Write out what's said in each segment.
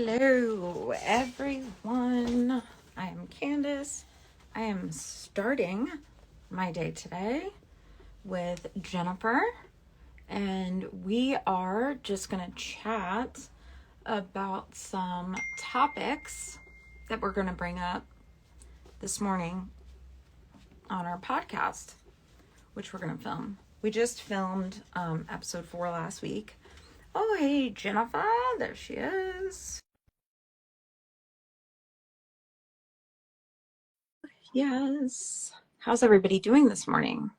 Hello, everyone. I am Candace. I am starting my day today with Jennifer, and we are just going to chat about some topics that we're going to bring up this morning on our podcast, which we're going to film. We just filmed episode 4 last week. Oh, hey, Jennifer. There she is. Yes. How's everybody doing this morning?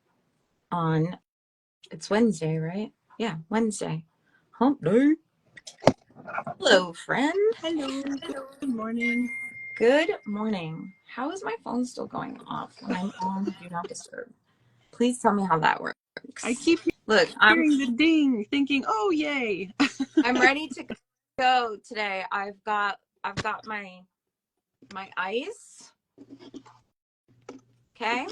It's Wednesday, right? Yeah, Wednesday. Hump day. Hello, friend. Hello. Good morning. Good morning. How is my phone still going off when I'm on Do Not Disturb? Please tell me how that works. I keep hearing the ding, thinking, "Oh, yay!" I'm ready to go today. I've got my ice. Okay.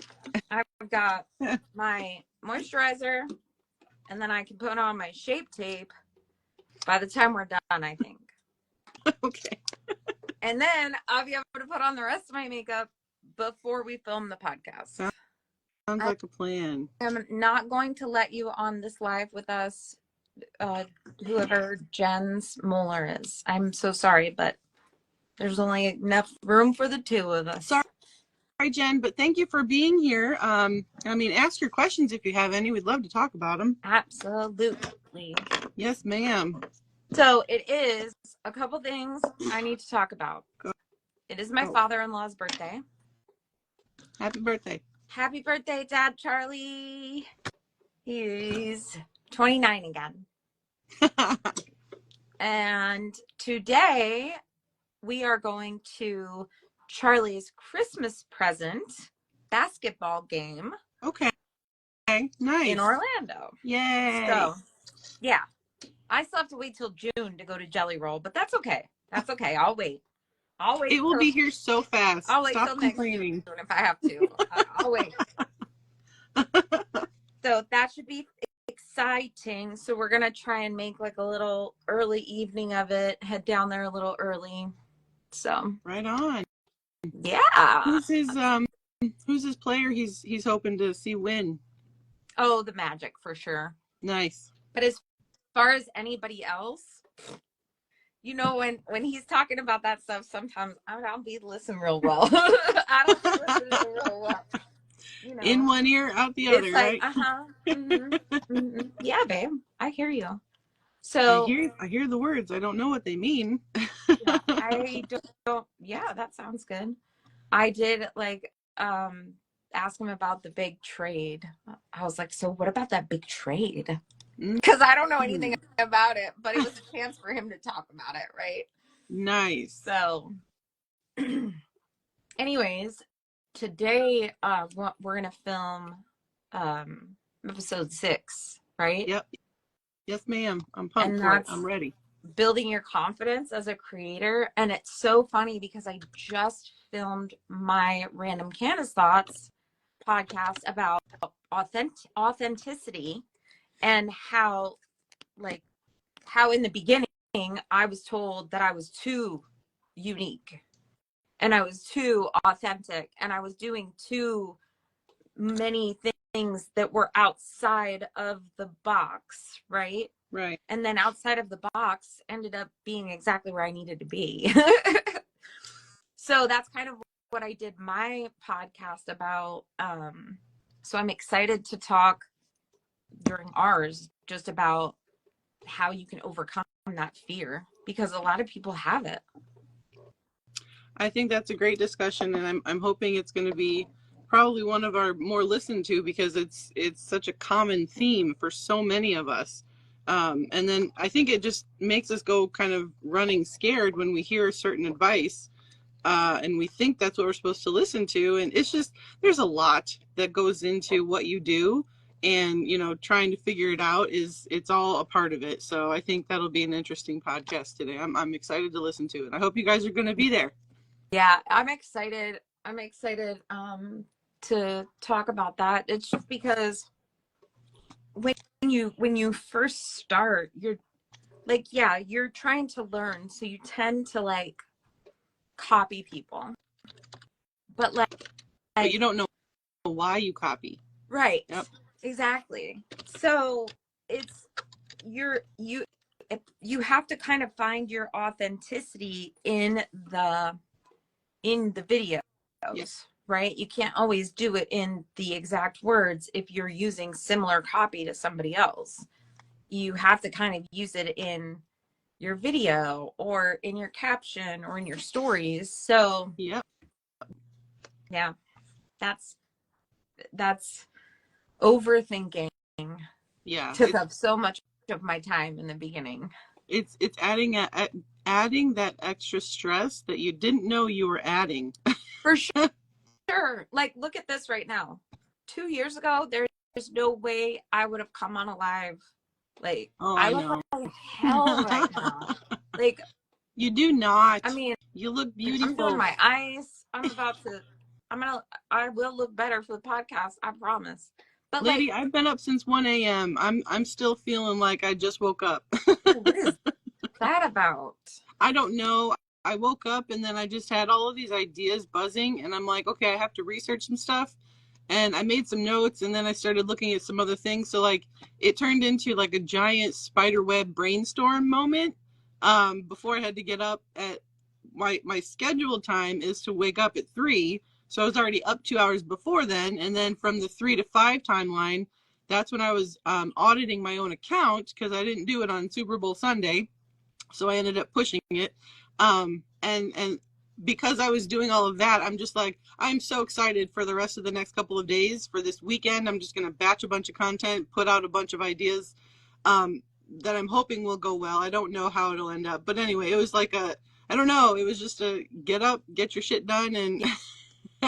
I've got my moisturizer, and then I can put on my Shape Tape by the time we're done, I think. Okay. And then I'll be able to put on the rest of my makeup before we film the podcast. Sounds like a plan. I'm not going to let you on this live with us, whoever Jen's Moeller is. I'm so sorry, but there's only enough room for the two of us. Sorry, Jen, but thank you for being here. Ask your questions if you have any. We'd love to talk about them. Absolutely. Yes, ma'am. So it is a couple things I need to talk about. It is my father-in-law's birthday. Happy birthday. Happy birthday, Dad Charlie. He's 29 again. And today we are going to Charlie's Christmas present basketball game. Okay. Nice. In Orlando. Yay. So, yeah. I still have to wait till June to go to Jelly Roll, but that's okay. That's okay. I'll wait. It will be here so fast. I'll wait Stop till complaining. Next June if I have to. I'll wait. So that should be exciting. So we're going to try and make like a little early evening of it. Head down there a little early. So. Right on. Yeah. Who's his player he's hoping to see win? Oh, the Magic for sure. Nice. But as far as anybody else, you know, when he's talking about that stuff, sometimes I don't be listening real well. I don't be listening real well. You know, in one ear, out the other, like, right? Yeah, babe, I hear you. So I hear the words. I don't know what they mean. Yeah, I don't. Yeah, that sounds good. I did ask him about the big trade. I was like, so what about that big trade? Because I don't know anything about it, but it was a chance for him to talk about it, right? Nice. So, anyways, today we're gonna film episode 6, right? Yep. Yes, ma'am. I'm pumped for it. I'm ready. Building your confidence as a creator. And it's so funny because I just filmed my Random Candace Thoughts podcast about authenticity and how in the beginning I was told that I was too unique and I was too authentic and I was doing too many things that were outside of the box, right? Right. And then outside of the box ended up being exactly where I needed to be. So that's kind of what I did my podcast about. So I'm excited to talk during ours just about how you can overcome that fear, because a lot of people have it. I think that's a great discussion, and I'm hoping it's going to be probably one of our more listened to, because it's such a common theme for so many of us. And then I think it just makes us go kind of running scared when we hear certain advice, and we think that's what we're supposed to listen to. And it's just, there's a lot that goes into what you do, and, you know, trying to figure it out it's all a part of it. So I think that'll be an interesting podcast today. I'm excited to listen to it. I hope you guys are going to be there. Yeah, I'm excited to talk about that. It's just because when you first start, like, yeah, you're trying to learn, so you tend to like copy people, but But you like don't know why you copy. right, Yep. exactly. So it's you you have to kind of find your authenticity in the Yeah. videos, right? You can't always do it in the exact words if you're using similar copy to somebody else. You have to kind of use it in your video or in your caption or in your stories. So, Yep. yeah, that's that's overthinking. Yeah. Took up so much of my time in the beginning. It's adding that extra stress that you didn't know you were adding. For sure. Like, look at this right now. 2 years ago, there's no way I would have come on a live. Like, Oh, I I look know. like hell right now. Like, You do not. I mean, You look I'm doing beautiful. my ice. I will look better for the podcast. I promise. But like, Lady, I've been up since 1 a.m. I'm still feeling like I just woke up. what is that about? I don't know. I woke up and then I just had all of these ideas buzzing and I'm like, okay, I have to research some stuff. And I made some notes and then I started looking at some other things. So like it turned into like a giant spider web brainstorm moment. Before I had to get up at my scheduled time is to wake up at 3. So I was already up 2 hours before then. And then from the 3 to 5 timeline, that's when I was auditing my own account because I didn't do it on Super Bowl Sunday, so I ended up pushing it. And because I was doing all of that, I'm just like, I'm so excited for the rest of the next couple of days. For this weekend, I'm just going to batch a bunch of content, put out a bunch of ideas that I'm hoping will go well. I don't know how it'll end up, but anyway, it was like I don't know, it was just a get up, get your shit done, and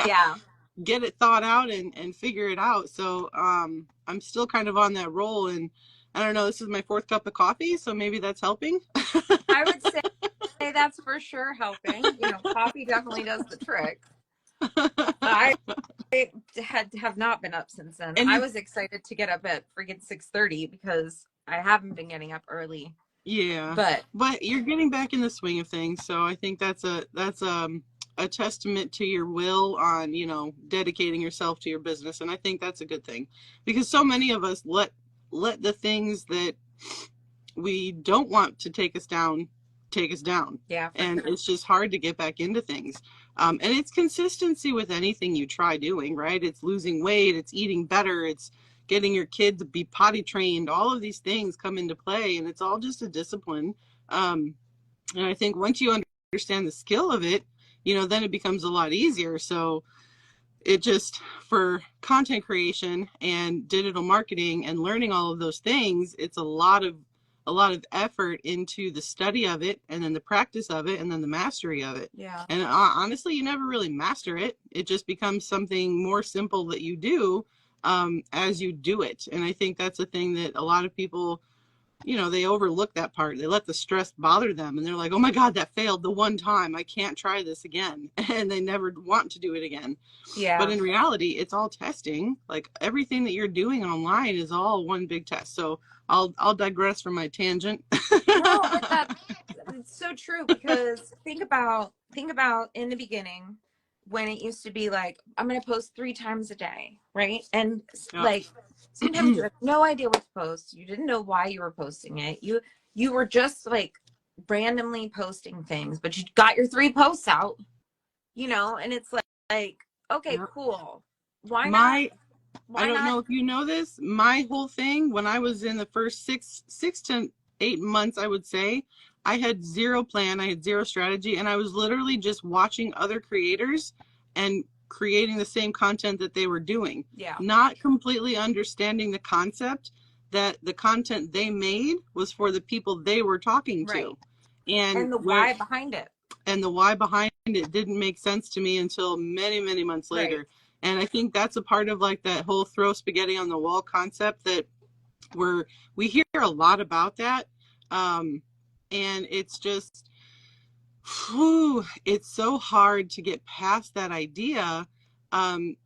Yeah. get it thought out and figure it out. So I'm still kind of on that roll, and I don't know, this is my 4th cup of coffee, so maybe that's helping. I would say that's for sure helping. Coffee definitely does the trick. I have not been up since then. And I it's was excited to get up at freaking 6:30 because I haven't been getting up early. yeah, But but you're getting back in the swing of things, so I think that's a testament to your will on, dedicating yourself to your business, and I think that's a good thing because so many of us let the things that we don't want to take us down take us down, yeah, for and sure. it's just hard to get back into things. And it's consistency with anything you try doing, right? It's losing weight, it's eating better, it's getting your kid to be potty trained. All of these things come into play, and it's all just a discipline. And I think once you understand the skill of it, then it becomes a lot easier. So it just, for content creation and digital marketing and learning all of those things, it's a lot of effort into the study of it and then the practice of it and then the mastery of it. Yeah. And honestly, you never really master it. It just becomes something more simple that you do as you do it. And I think that's a thing that a lot of people, they overlook that part. They let the stress bother them and they're like, oh my God, that failed the one time. I can't try this again. And they never want to do it again. But Yeah. in reality, it's all testing. Like everything that you're doing online is all one big test. So I'll digress from my tangent. No, but it's so true because think about in the beginning when it used to be like I'm going to post 3 times a day, right? And Yeah. like sometimes you had no idea what to post. You didn't know why you were posting it. You were just like randomly posting things, but you got your 3 posts out, and it's like okay, Yeah. cool. Why not? My I Why don't not? know if you know this. My whole thing when I was in the first six to 8 months, I would say, I had zero plan, I had zero strategy, and I was literally just watching other creators and creating the same content that they were doing, Yeah. not completely understanding the concept that the content they made was for the people they were talking Right. to. And And the where why behind it. and the why behind it didn't make sense to me until many, many months Right. later. And I think that's a part of like that whole throw spaghetti on the wall concept that we hear a lot about that. And it's just, it's so hard to get past that idea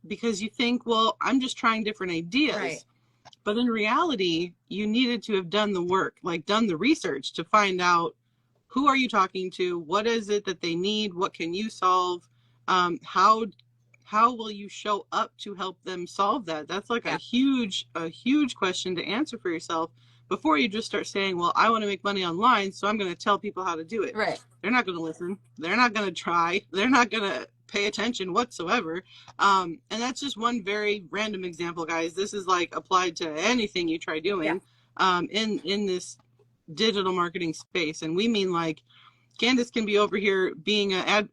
because you think, well, I'm just trying different Right. ideas. But in reality, you needed to have done the work, like done the research to find out who are you talking to, what is it that they need, what can you solve, how will you show up to help them solve that? That's like Yeah. a huge question to answer for yourself before you just start saying, well, I want to make money online, so I'm going to tell people how to do it. Right. They're not going to listen. They're not going to try. They're not going to pay attention whatsoever. And that's just one very random example, guys. This is like applied to anything you try doing in this digital marketing space. And we mean like Candace can be over here being an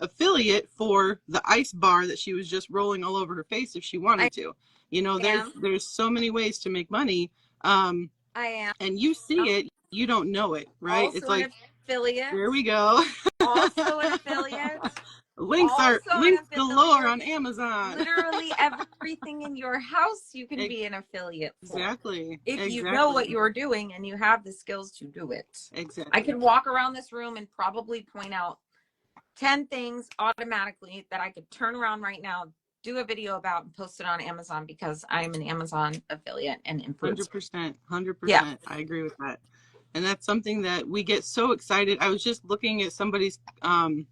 affiliate for the ice bar that she was just rolling all over her face if she wanted to. You know, there's so many ways to make money. I am. And you see it, you don't know it, right? Also it's like an affiliate. There we go. Also an affiliate. Links galore on Amazon. Literally everything in your house you can be an affiliate for. Exactly. If you know what you're doing and you have the skills to do it. Exactly. I could walk around this room and probably point out 10 things automatically that I could turn around right now, do a video about, and post it on Amazon because I'm an Amazon affiliate and influencer. 100%. Yeah. I agree with that. And that's something that we get so excited. I was just looking at somebody's,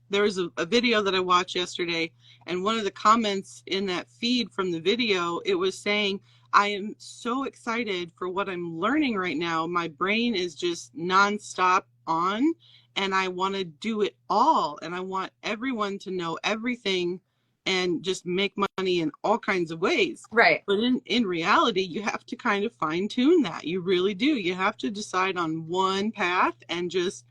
there was a video that I watched yesterday, and one of the comments in that feed from the video, it was saying, I am so excited for what I'm learning right now. My brain is just nonstop on, and I want to do it all. And I want everyone to know everything and just make money in all kinds of ways. Right. But in reality, you have to kind of fine tune that. You really do. You have to decide on one path and just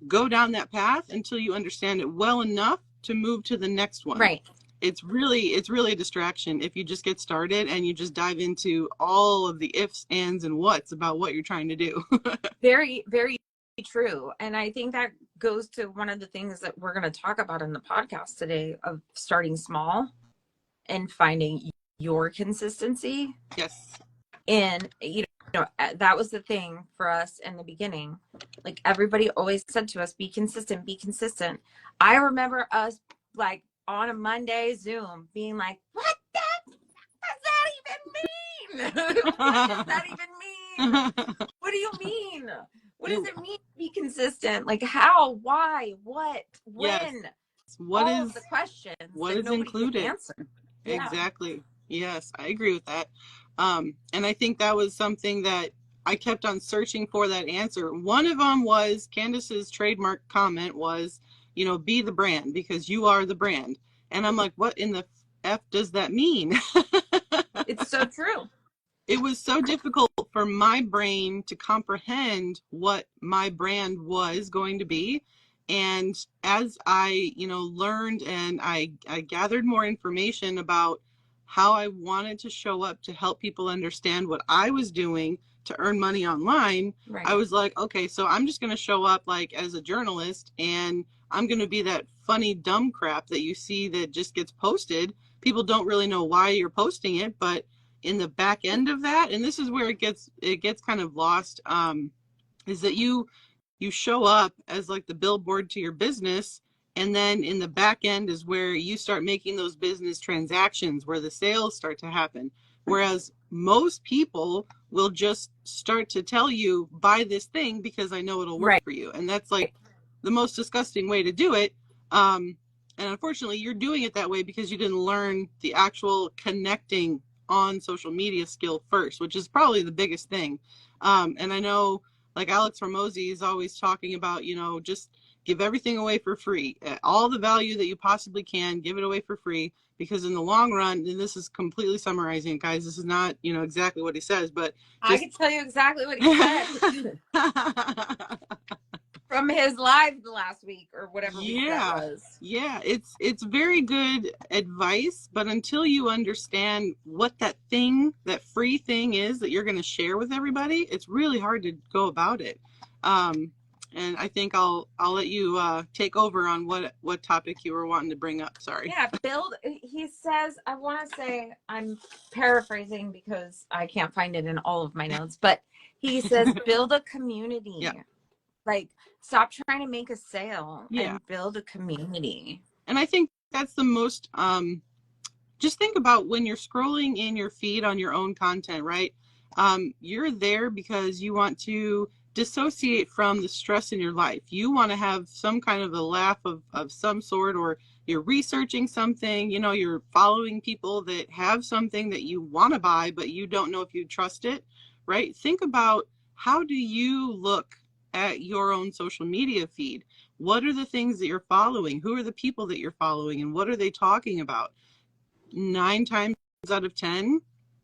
go down that path until you understand it well enough to move to the next one. Right. It's really a distraction if you just get started and you just dive into all of the ifs, ands, and whats about what you're trying to do. Very, very true. And I think that goes to one of the things that we're going to talk about in the podcast today of starting small and finding your consistency. Yes. And, you know, that was the thing for us in the beginning. Like everybody always said to us, be consistent, be consistent. I remember us like on a Monday Zoom being like, what does that even mean? What does that even mean? What do you mean? What does it mean to be consistent? Like how, why, what, when? Yes. What all is of the questions? What is included? Answer. Yeah. Exactly. Yes, I agree with that. And I think that was something that I kept on searching for that answer. One of them was Candace's trademark comment was, you know, be the brand because you are the brand. And I'm like, what in the F does that mean? It's so true. It was so difficult for my brain to comprehend what my brand was going to be. And as I, you know, learned and I gathered more information about how I wanted to show up to help people understand what I was doing to earn money online, right. I was like, okay, so I'm just going to show up like as a journalist and I'm going to be that funny, dumb crap that you see that just gets posted. People don't really know why you're posting it, but in the back end of that, and this is where it gets kind of lost, is that you show up as like the billboard to your business, and then in the back end is where you start making those business transactions where the sales start to happen. Whereas most people will just start to tell you, buy this thing because I know it'll work for you. And that's like the most disgusting way to do it. And unfortunately, you're doing it that way because you didn't learn the actual connecting on social media skill first, which is probably the biggest thing. And I know like Alex Hormozy is always talking about, you know, just give everything away for free, all the value that you possibly can, give it away for free, because in the long run, and this is completely summarizing, guys, this is not, you know, exactly what he says, but I can tell you exactly what he said from his live last week or whatever week that was. Yeah, it's very good advice, but until you understand what that free thing is that you're going to share with everybody, it's really hard to go about it. And I think I'll let you take over on what topic you were wanting to bring up. Sorry. Yeah, he says, I want to say, I'm paraphrasing because I can't find it in all of my notes, but he says, build a community. Yeah. Like, stop trying to make a sale and build a community. And I think that's the most, just think about when you're scrolling in your feed on your own content, right? You're there because you want to dissociate from the stress in your life. You want to have some kind of a laugh of some sort, or you're researching something, you know, you're following people that have something that you want to buy, but you don't know if you trust it, right? Think about, how do you look at your own social media feed? What are the things that you're following? Who are the people that you're following, and what are they talking about? 9 times out of 10,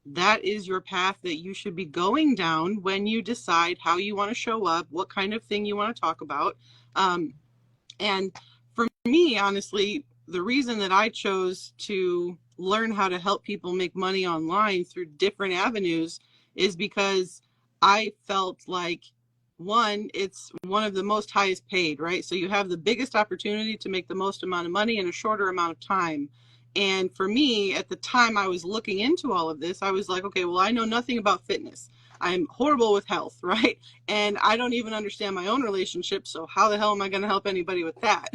that is your path that you should be going down when you decide how you want to show up, what kind of thing you want to talk about. And for me, honestly, the reason that I chose to learn how to help people make money online through different avenues is because I felt like, one, it's one of the most highest paid, right? So you have the biggest opportunity to make the most amount of money in a shorter amount of time. And for me, at the time I was looking into all of this, I was like, okay, well, I know nothing about fitness. I'm horrible with health, right? And I don't even understand my own relationship. So how the hell am I going to help anybody with that?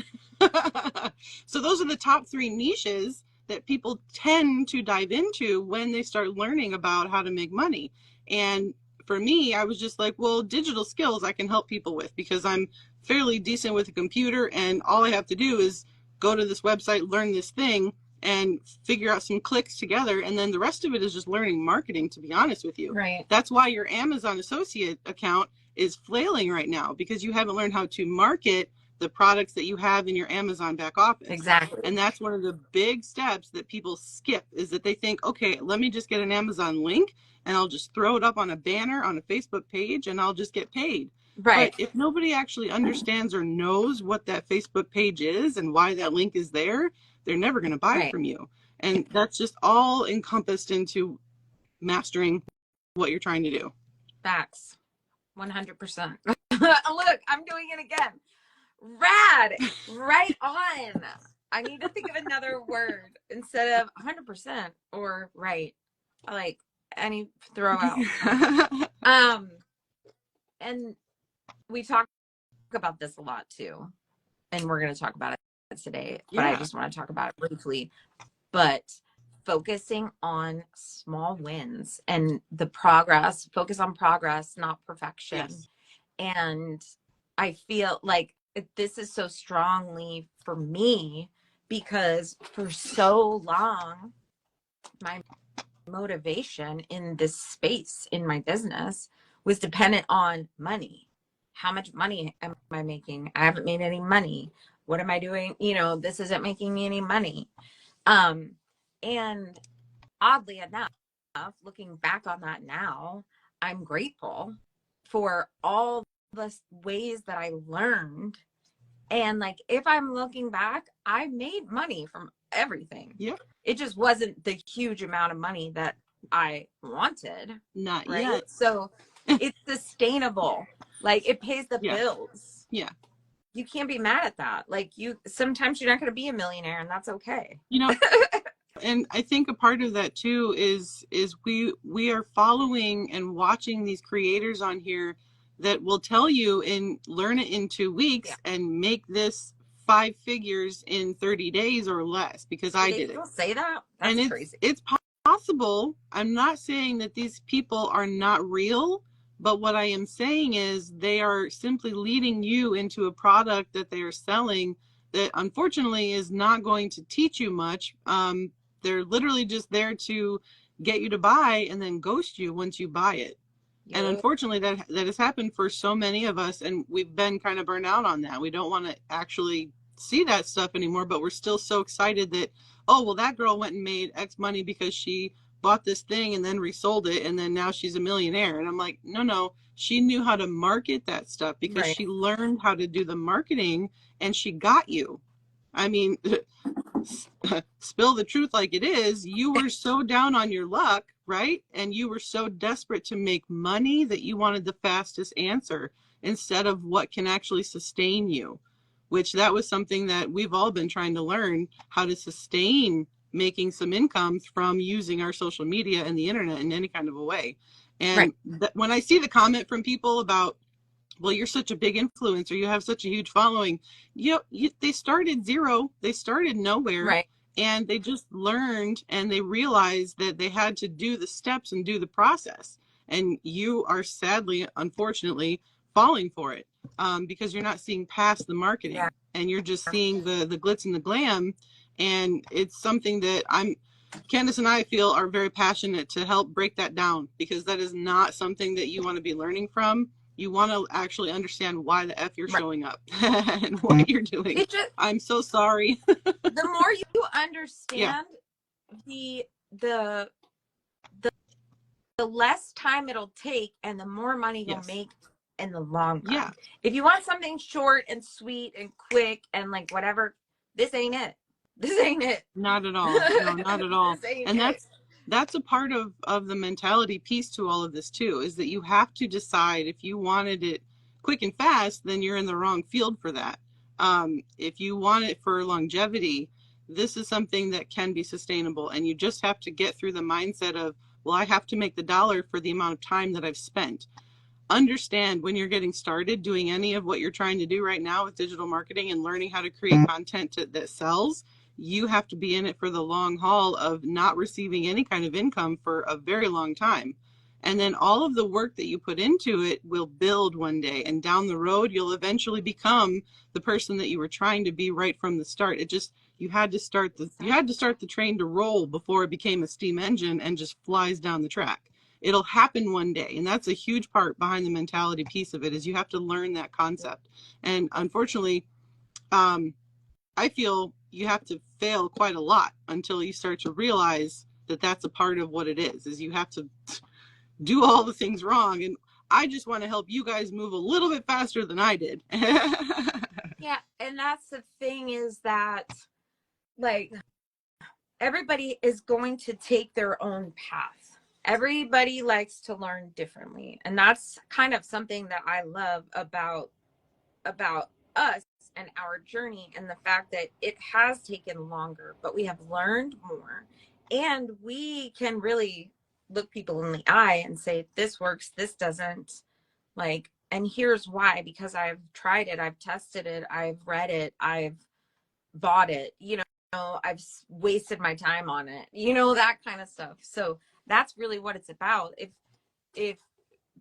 So those are the top 3 niches that people tend to dive into when they start learning about how to make money. And for me, I was just like, well, digital skills I can help people with because I'm fairly decent with a computer, and all I have to do is go to this website, learn this thing, and figure out some clicks together. And then the rest of it is just learning marketing, to be honest with you. Right. That's why your Amazon associate account is flailing right now, because you haven't learned how to market the products that you have in your Amazon back office. Exactly. And that's one of the big steps that people skip, is that they think, okay, let me just get an Amazon link and I'll just throw it up on a banner on a Facebook page and I'll just get paid. Right. But if nobody actually understands or knows what that Facebook page is and why that link is there, they're never going to buy Right. from you. And that's just all encompassed into mastering what you're trying to do. Facts. 100%. Look, I'm doing it again. Rad. Right on. I need to think of another word instead of 100% or right. Like any throw out. And we talk about this a lot too. And we're going to talk about it today, but I just want to talk about it briefly. But focusing on small wins and the progress, focus on progress, not perfection. Yes. And I feel like this is so strongly for me because for so long, my motivation in this space in my business was dependent on money. How much money am I making? I haven't made any money. What am I doing? You know, this isn't making me any money. And oddly enough, looking back on that now, I'm grateful for all the ways that I learned. And like, if I'm looking back, I made money from everything. Yep. It just wasn't the huge amount of money that I wanted. Not right? yet. So it's sustainable. Like, it pays the bills. Yeah. You can't be mad at that. Like, sometimes you're not going to be a millionaire, and that's okay. You know, and I think a part of that too is we are following and watching these creators on here that will tell you learn it in 2 weeks and make this 5 figures in 30 days or less, because I did it. People say that? That's and crazy. It's possible. I'm not saying that these people are not real, but what I am saying is they are simply leading you into a product that they are selling that unfortunately is not going to teach you much. They're literally just there to get you to buy and then ghost you once you buy it. Yeah. And unfortunately that has happened for so many of us, and we've been kind of burned out on that. We don't want to actually see that stuff anymore, but we're still so excited that, oh, well, that girl went and made X money because she bought this thing and then resold it, and then now she's a millionaire. And I'm like, no, she knew how to market that stuff because she learned how to do the marketing, and she got you. I mean, spill the truth like it is. You were so down on your luck, right? And you were so desperate to make money that you wanted the fastest answer instead of what can actually sustain you, which that was something that we've all been trying to learn, how to sustain making some income from using our social media and the internet in any kind of a way. And when I see the comment from people about, well, you're such a big influencer, you have such a huge following, they started zero, they started nowhere, and they just learned, and they realized that they had to do the steps and do the process. and you are sadly, unfortunately, falling for it, because you're not seeing past the marketing, and you're just seeing the glitz and the glam. And it's something that Candace and I feel are very passionate to help break that down, because that is not something that you want to be learning from. You want to actually understand why the F you're showing up and what you're doing. I'm so sorry. The more you understand, the less time it'll take and the more money you'll make in the long run. If you want something short and sweet and quick and like whatever, this ain't it. This ain't it. Not at all. No, not at all. And that's a part of the mentality piece to all of this too, is that you have to decide if you wanted it quick and fast, then you're in the wrong field for that. If you want it for longevity, this is something that can be sustainable, and you just have to get through the mindset of, well, I have to make the dollar for the amount of time that I've spent. Understand when you're getting started doing any of what you're trying to do right now with digital marketing and learning how to create content that sells, you have to be in it for the long haul of not receiving any kind of income for a very long time. And then all of the work that you put into it will build one day, and down the road, you'll eventually become the person that you were trying to be right from the start. It just, you had to start the train to roll before it became a steam engine and just flies down the track. It'll happen one day. And that's a huge part behind the mentality piece of it, is you have to learn that concept. And unfortunately, I feel you have to fail quite a lot until you start to realize that that's a part of what it is you have to do all the things wrong. And I just want to help you guys move a little bit faster than I did. Yeah. And that's the thing, is that like everybody is going to take their own path. Everybody likes to learn differently. And that's kind of something that I love about us and our journey, and the fact that it has taken longer, but we have learned more, and we can really look people in the eye and say, this works, this doesn't, like, and here's why, because I've tried it, I've tested it, I've read it, I've bought it, I've wasted my time on it, that kind of stuff. So that's really what it's about. If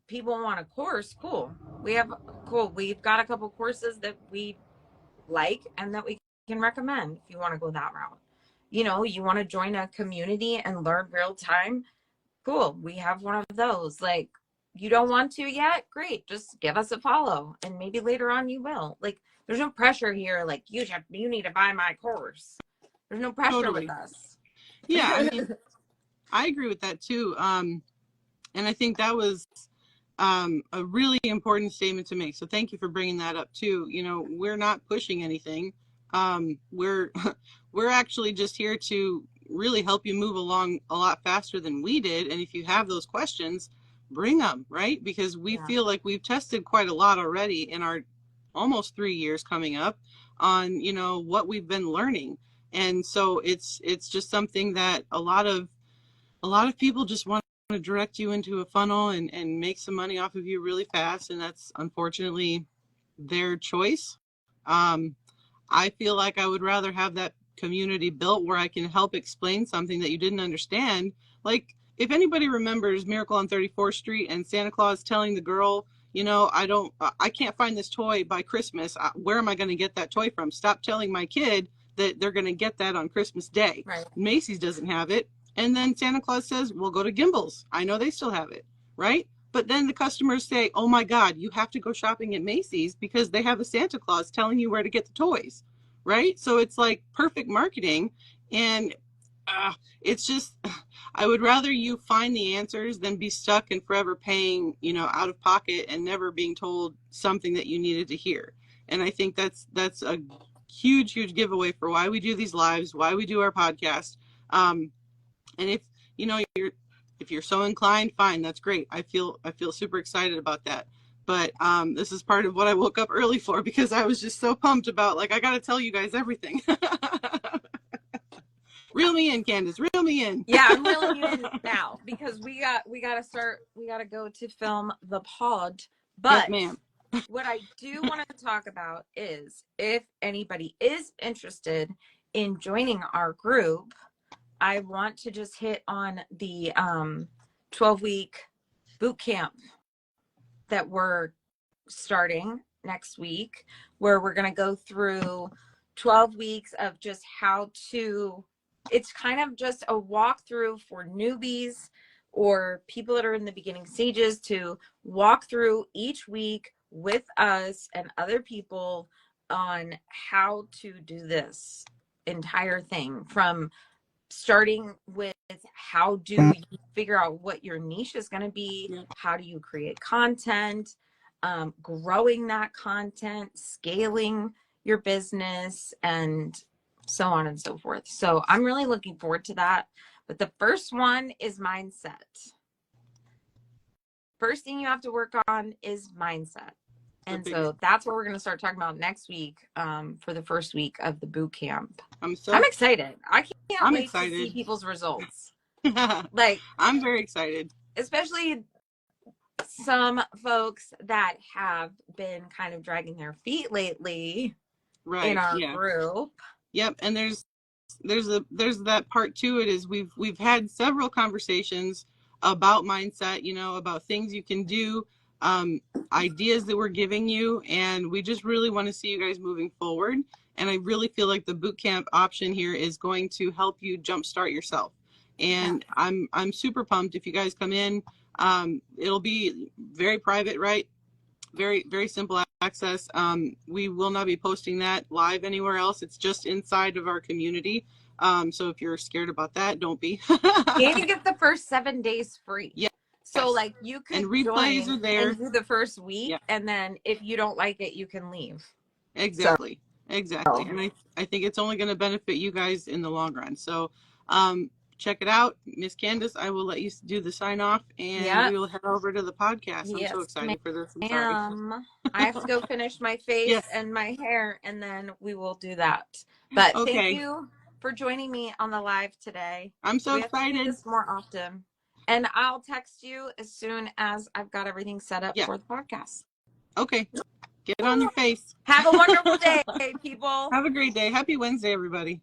people want a course, cool, we've got a couple courses that we like and that we can recommend if you want to go that route. You want to join a community and learn real time, cool, we have one of those. Like, you don't want to yet, great, just give us a follow and maybe later on you will. Like, there's no pressure here, like you need to buy my course. There's no pressure with us. Yeah, I mean, I agree with that too. And I think that was a really important statement to make. So thank you for bringing that up too. We're not pushing anything. We're actually just here to really help you move along a lot faster than we did. And if you have those questions, bring them, right? Because we feel like we've tested quite a lot already in our almost 3 years coming up on, what we've been learning. And so it's just something that a lot of people just want to direct you into a funnel and make some money off of you really fast. And that's unfortunately their choice. I feel like I would rather have that community built where I can help explain something that you didn't understand. Like, if anybody remembers Miracle on 34th Street and Santa Claus telling the girl, I can't find this toy by Christmas. Where am I going to get that toy from? Stop telling my kid that they're going to get that on Christmas Day. Right. Macy's doesn't have it. And then Santa Claus says, we'll go to Gimbel's. I know they still have it, right? But then the customers say, oh my God, you have to go shopping at Macy's because they have a Santa Claus telling you where to get the toys, right? So it's like perfect marketing. And it's just, I would rather you find the answers than be stuck and forever paying, out of pocket and never being told something that you needed to hear. And I think that's a huge, huge giveaway for why we do these lives, why we do our podcast. And if you're so inclined, fine, that's great. I feel super excited about that. But this is part of what I woke up early for, because I was just so pumped about, like, I got to tell you guys everything. Reel me in, Candace. Reel me in. Yeah, I'm reeling you in now, because we got to go to film the pod. But yes, ma'am. What I do want to talk about is, if anybody is interested in joining our group, I want to just hit on the 12-week boot camp that we're starting next week, where we're going to go through 12 weeks of just how to, it's kind of just a walkthrough for newbies or people that are in the beginning stages to walk through each week with us and other people on how to do this entire thing, from starting with how do you figure out what your niche is going to be, Yeah. how do you create content, growing that content, scaling your business, and so on and so forth. So I'm really looking forward to that. But the first one is mindset. First thing you have to work on is mindset. And so that's what we're going to start talking about next week, for the first week of the boot camp. I'm excited. I can't wait to see people's results. Like, I'm very excited. Especially some folks that have been kind of dragging their feet lately in our group. Yep. And there's that part to it, is we've had several conversations about mindset, you know, about things you can do, ideas that we're giving you, and we just really want to see you guys moving forward. And I really feel like the bootcamp option here is going to help you jumpstart yourself. And yeah. I'm super pumped if you guys come in. It'll be very private, right? Very, very simple access. We will not be posting that live anywhere else. It's just inside of our community. So if you're scared about that, don't be. And you get the first 7 days free. Yeah. So like you could and replays join are there. and do the first week, yeah. and then if you don't like it, you can leave. Exactly. Exactly. And I think it's only going to benefit you guys in the long run. So check it out. Miss Candace, I will let you do the sign off, and we will head over to the podcast. I'm so excited for this. I'm sorry. I have to go finish my face and my hair, and then we will do that. But thank you for joining me on the live today. I'm so excited. We have to do this more often. And I'll text you as soon as I've got everything set up for the podcast. Okay. Get on your face. Have a wonderful day, people. Have a great day. Happy Wednesday, everybody.